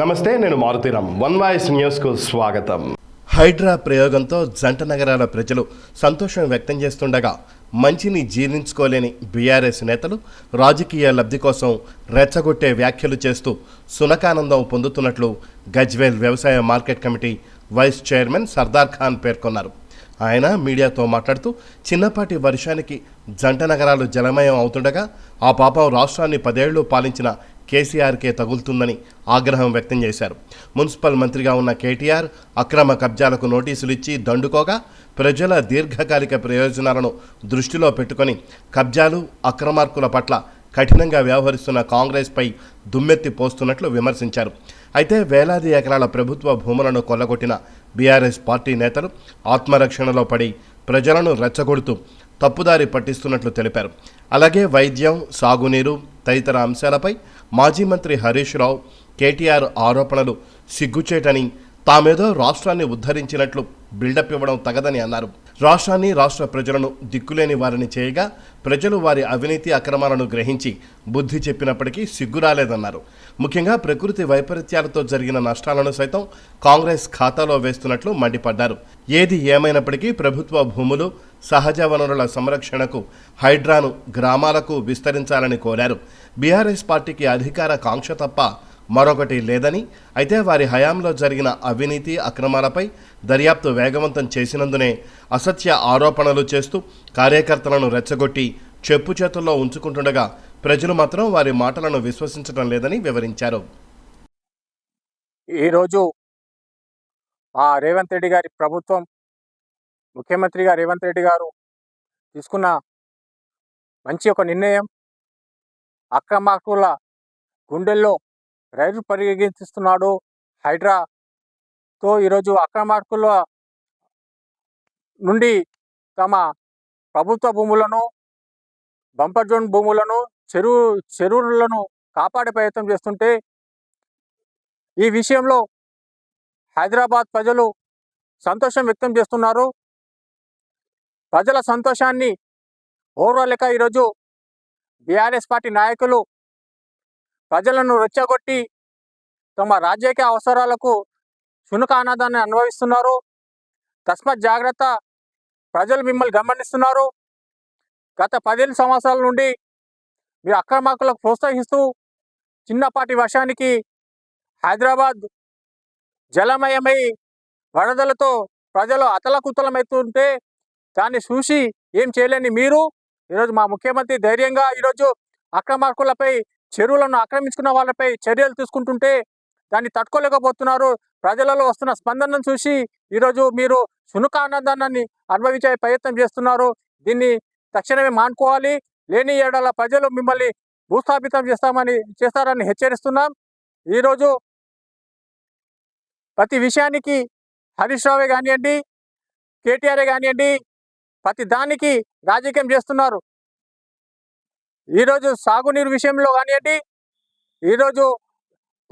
నమస్తే, నేను Maruthi Ram. One voice న్యూస్కు స్వాగతం. హైడ్రా ప్రయోగంతో జంట నగరాల ప్రజలు సంతోషం వ్యక్తం చేస్తుండగా మంచిని జీర్ణించుకోలేని బీఆర్ఎస్ నేతలు రాజకీయ లబ్ధి కోసం రెచ్చగొట్టే వ్యాఖ్యలు చేస్తూ సునకానందం పొందుతున్నట్లు గజ్వేల్ వ్యవసాయ market committee vice chairman Sardar Khan పేర్కొన్నారు. ఆయన మీడియాతో మాట్లాడుతూ చిన్నపాటి వర్షానికి జంట నగరాలు జలమయం అవుతుండగా ఆ పాపం రాష్ట్రాన్ని 10 ఏళ్లు పాలించిన కేసీఆర్కే తగులుతుందని ఆగ్రహం వ్యక్తం చేశారు. మున్సిపల్ మంత్రిగా ఉన్న కేటీఆర్ అక్రమ కబ్జాలకు నోటీసులు ఇచ్చి దండుకోగా ప్రజల దీర్ఘకాలిక ప్రయోజనాలను దృష్టిలో పెట్టుకొని కబ్జాలు అక్రమార్కుల పట్ల కఠినంగా వ్యవహరిస్తున్న కాంగ్రెస్పై దుమ్మెత్తి పోస్తున్నట్లు విమర్శించారు. అయితే వేలాది ఎకరాల ప్రభుత్వ భూములను కొల్లగొట్టిన బీఆర్ఎస్ పార్టీ నేతలు ఆత్మరక్షణలో పడి ప్రజలను రెచ్చగొడుతూ తప్పుదారి పట్టిస్తున్నట్లు తెలిపారు. అలాగే వైద్యం, సాగునీరు తదితర అంశాలపై మాజీ మంత్రి హరీష్ రావు కేటీఆర్ ఆరోపణలు సిగ్గుచేటని, తామేదో రాష్ట్రాన్ని ఉద్ధరించినట్లు బిల్డప్ ఇవ్వడం తగదని అన్నారు. రాష్ట్రాన్ని, రాష్ట్ర ప్రజలను దిక్కులేని వారిని చేయగా ప్రజలు వారి అవినీతి అక్రమాలను గ్రహించి బుద్ధి చెప్పినప్పటికీ సిగ్గు రాలేదన్నారు. ముఖ్యంగా ప్రకృతి వైపరీత్యాలతో జరిగిన నష్టాలను సైతం కాంగ్రెస్ ఖాతాలో వేస్తున్నట్లు మండిపడ్డారు. ఏది ఏమైనప్పటికీ ప్రభుత్వ భూములు, సహజ వనరుల సంరక్షణకు హైడ్రాను గ్రామాలకు విస్తరించాలని కోరారు. బీఆర్ఎస్ పార్టీకి అధికార కాంక్ష తప్ప మరొకటి లేదని, అయితే వారి హయాంలో జరిగిన అవినీతి అక్రమాలపై దర్యాప్తు వేగవంతం చేసినందునే అసత్య ఆరోపణలు చేస్తూ కార్యకర్తలను రెచ్చగొట్టి చెప్పు చేతుల్లో ఉంచుకుంటుండగా ప్రజలు మాత్రం వారి మాటలను విశ్వసించడం లేదని వివరించారు. ఈరోజు రేవంత్ రెడ్డి గారి ప్రభుత్వం, ముఖ్యమంత్రిగా రేవంత్ రెడ్డి గారు తీసుకున్న మంచి ఒక నిర్ణయం, అక్రమార్కుల గుండెల్లో రైలు పరిగెత్తిస్తున్నాడు హైడ్రాతో. ఈరోజు అక్రమార్కుల నుండి తమ ప్రభుత్వ భూములను, బంపర్ జోన్ భూములను, చెరువులను కాపాడే ప్రయత్నం చేస్తుంటే ఈ విషయంలో హైదరాబాద్ ప్రజలు సంతోషం వ్యక్తం చేస్తున్నారు. ప్రజల సంతోషాన్ని ఓర్వలేక ఈరోజు బీఆర్ఎస్ పార్టీ నాయకులు ప్రజలను రెచ్చగొట్టి తమ రాజకీయ అవసరాలకు శునకానాదాన్ని అనుభవిస్తున్నారు. తస్మాత్ జాగ్రత్త, ప్రజలు మిమ్మల్ని గమనిస్తున్నారు. గత 15 సంవత్సరాల నుండి మీరు అక్రమార్కులకు ప్రోత్సహిస్తూ చిన్నపాటి వర్షానికి హైదరాబాద్ జలమయమై వరదలతో ప్రజలు అతలకుతలమవుతుంటే దాన్ని చూసి ఏం చేయలేని మీరు ఈరోజు మా ముఖ్యమంత్రి ధైర్యంగా ఈరోజు అక్రమార్కులపై, చెరువులను ఆక్రమించుకున్న వాళ్ళపై చర్యలు తీసుకుంటుంటే దాన్ని తట్టుకోలేకపోతున్నారు. ప్రజలలో వస్తున్న స్పందనను చూసి ఈరోజు మీరు శునకానందాన్ని అనుభవించే ప్రయత్నం చేస్తున్నారు. దీన్ని తక్షణమే మానుకోవాలి. లేని ఏడాల ప్రజలు మిమ్మల్ని భూస్థాపితం చేస్తారని హెచ్చరిస్తున్నాం. ఈరోజు ప్రతి విషయానికి హరీష్ రావే కానివ్వండి, కేటీఆరే కానివ్వండి, ప్రతి దానికి రాజకీయం చేస్తున్నారు. ఈరోజు సాగునీరు విషయంలో కానివ్వండి, ఈరోజు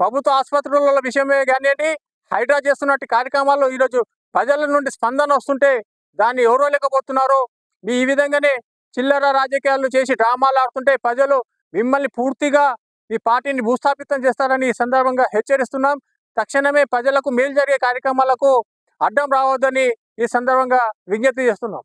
ప్రభుత్వ ఆసుపత్రుల విషయమే కానివ్వండి, హైడ్రా చేస్తున్నట్టు కార్యక్రమాల్లో ఈరోజు ప్రజల నుండి స్పందన వస్తుంటే దాన్ని ఎవరో లేకపోతున్నారు. ఈ విధంగానే చిల్లర రాజకీయాలు చేసి డ్రామాలు ఆడుతుంటే ప్రజలు మిమ్మల్ని పూర్తిగా ఈ పార్టీని భూస్థాపితం చేస్తారని ఈ సందర్భంగా హెచ్చరిస్తున్నాం. తక్షణమే ప్రజలకు మేలు జరిగే కార్యక్రమాలకు అడ్డం రావద్దని ఈ సందర్భంగా విజ్ఞప్తి చేస్తున్నాం.